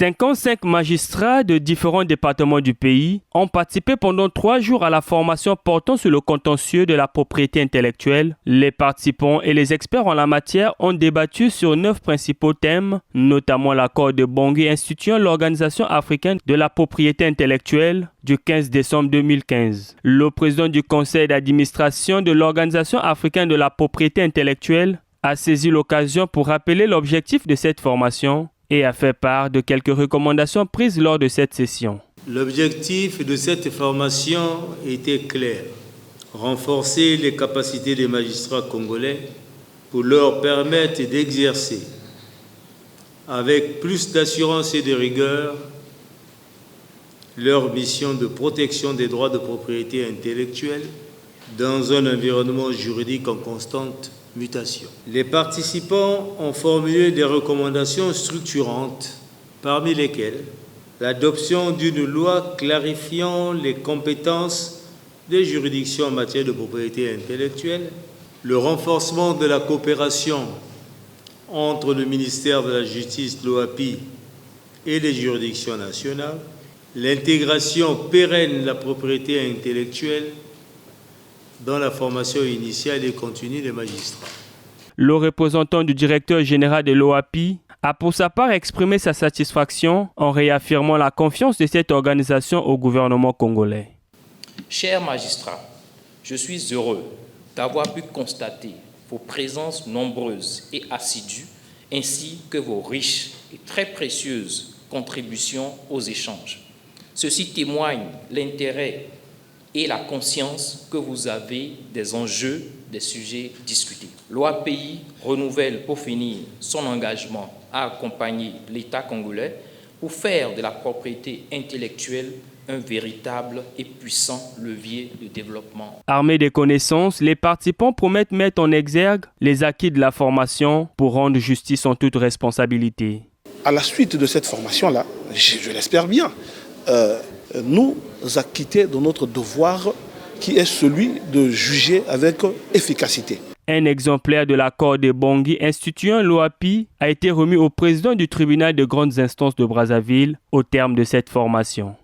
55 magistrats de différents départements du pays ont participé pendant 3 jours à la formation portant sur le contentieux de la propriété intellectuelle. Les participants et les experts en la matière ont débattu sur 9 principaux thèmes, notamment l'accord de Bangui instituant l'Organisation africaine de la propriété intellectuelle du 15 décembre 2015. Le président du conseil d'administration de l'Organisation africaine de la propriété intellectuelle a saisi l'occasion pour rappeler l'objectif de cette formation et a fait part de quelques recommandations prises lors de cette session. L'objectif de cette formation était clair: renforcer les capacités des magistrats congolais pour leur permettre d'exercer avec plus d'assurance et de rigueur leur mission de protection des droits de propriété intellectuelle dans un environnement juridique en constante mutation. Les participants ont formulé des recommandations structurantes, parmi lesquelles l'adoption d'une loi clarifiant les compétences des juridictions en matière de propriété intellectuelle, le renforcement de la coopération entre le ministère de la Justice, l'OAPI, et les juridictions nationales, l'intégration pérenne de la propriété intellectuelle dans la formation initiale et continue des magistrats. Le représentant du directeur général de l'OAPI a pour sa part exprimé sa satisfaction en réaffirmant la confiance de cette organisation au gouvernement congolais. Chers magistrats, je suis heureux d'avoir pu constater vos présences nombreuses et assidues, ainsi que vos riches et très précieuses contributions aux échanges. Ceci témoigne l'intérêt et la conscience que vous avez des enjeux des sujets discutés. L'OAPI renouvelle pour finir son engagement à accompagner l'État congolais pour faire de la propriété intellectuelle un véritable et puissant levier de développement. Armés des connaissances, les participants promettent mettre en exergue les acquis de la formation pour rendre justice en toute responsabilité. À la suite de cette formation-là, je l'espère bien, nous acquitter de notre devoir qui est celui de juger avec efficacité. Un exemplaire de l'accord de Bangui instituant l'OAPI a été remis au président du tribunal de grandes instances de Brazzaville au terme de cette formation.